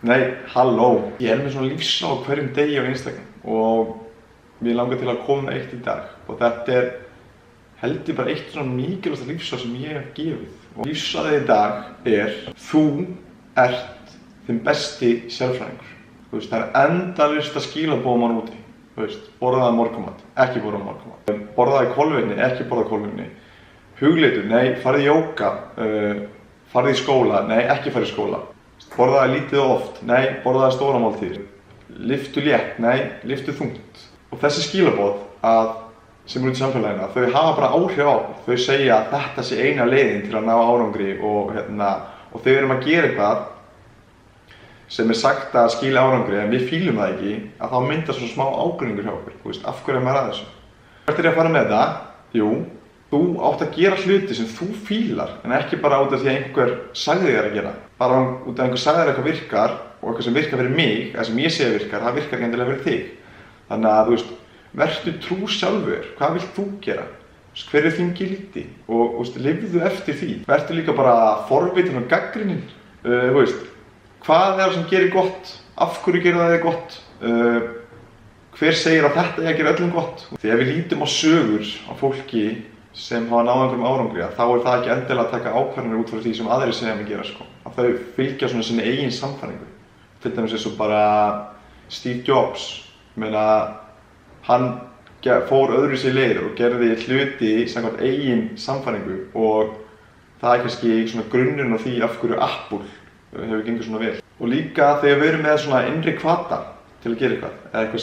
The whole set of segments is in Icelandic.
Nei, halló. Ég með svona lífsráð hverjum degi á Instagram og mér langar til að koma eitt í dag og þetta held ég bara eitt svona mikilvægasta lífsráð sem ég hef gefið. Og lífsráðið í dag þú ert þinn besti sérfræðingur. Það endalaust skilaboð mann úti. Borðaði morgunmat, ekki borðaði morgunmat. Borðaði kolvetni, ekki borðaði kolvetni. Hugleitur, nei, farið í jóga. Farið í skóla, nei, ekki farið í skóla. Borðaði lítið og oft, nei, borðaði stóra máltíðir. Lyftu létt, nei, lyftu þungt. Og þessi skilaboð sem eru út í samfélaginu, þau hafa bara áhrif á. Þau segja að þetta sé eina leiðin til að ná árangri og þau erum að gera eitthvað sem sagt að skila árangri en við fílum það ekki, að þá myndast svona smá ágreiningur hjá okkur. Af hverju er maður að þessu? Hvert ég að fara með þetta? Jú, þú átt að gera hluti sem þú fílar en ekki bara út af því að einhver sagði þér að gera. Bara út af einhver sagði þér eitthvað virkar og eitthvað sem virkar fyrir mig, eða sem ég segi virkar, það virkar ekki endilega fyrir þig. Þannig að vertu trú sjálfur, hvað vilt þú gera? Hver er þín gildi? Og lifðu eftir því. Vertu líka bara forvitin og gagnrýnin. Hvað er það sem gerir gott? Af hverju gerir það gott? Hver segir að þetta er að gera öllum gott? Þegar við lítum á sögur á fólki sem hafa náð einhverjum árangri, þá er það ekki endilega að taka ákvarðanir út frá því sem aðrir segja að gera. Að þau fylgja svona sinni eigin sannfæringu. Til dæmis eins og bara Steve Jobs. Hann fór öðruvísi leiðir og gerði hluti samkvæmt eigin sannfæringu og það er kannski svona grunnurinn á því af hverju Apple hefur gengið svona vel. Og líka þegar við erum með svona innri hvata til að gera eitthvað, eða eitthvað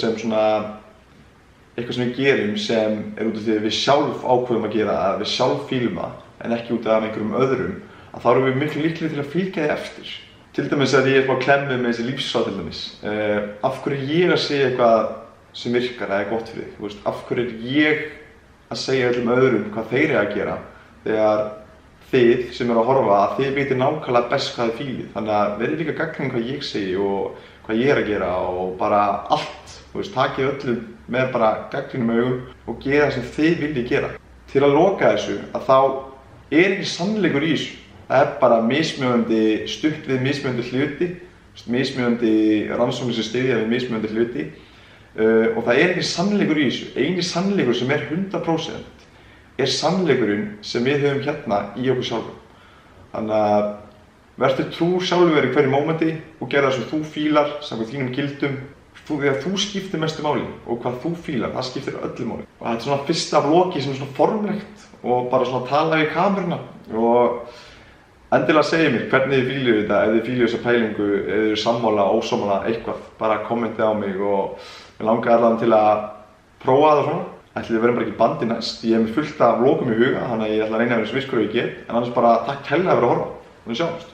sem við gerum sem út af því að við sjálf ákveðum að gera, að við sjálf fílum það en ekki út af einhverjum öðrum, að þá erum við miklu líklegir til að fylgja því eftir. Til dæmis að ég bara klemmu með þessi lífsráð til dæmis. Af hverju ég að segja eitthvað sem virkar eða er gott fyrir þig? Af hverju ég að segja öllum öðrum hvað þeir eru að gera þegar þið sem eru að horfa að þið veitir nákvæmlega best hvað þið fílið. Þannig að verið líka gagnrýnin hvað ég segi og hvað ég er að gera og bara allt. Takið öllum með bara gagnrýnum augum og gera það sem þið viljið gera. Til að loka þessu að þá er ekki sannleikur í þessu. Það er bara mismunandi stutt við mismunandi hluti, mismunandi rannsóknir sem styðja við mismunandi hluti og það er ekki sannleikur í þessu. Eini sannleikur sem er 100% er sannleikurinn sem við höfum hérna í okkur sjálfum. Þannig að vertu trú sjálfur í hverju mómenti og gera það sem þú fílar samkvæmt þínum gildum. Þegar þú skiptir mestu máli og hvað þú fílar, það skiptir öllu máli. Og þetta er svona fyrsta vlogi sem er svona formlegt og bara svona tala við kameruna. Og endilega segja mér hvernig þið fíluðu þetta, ef þið fíluðu þessa pælingu, ef þið eru sammála, ósammála, eitthvað. Bara kommentið á mig og mér langar allavega til að prófa það svona. Ætli þið verðum bara ekki bandi næst. Ég hef með fullt af vlogum í huga, þannig að ég ætla að reyna að vera eins virkur og ég get. En annars bara takk kærlega fyrir að horfa. Við sjáumst.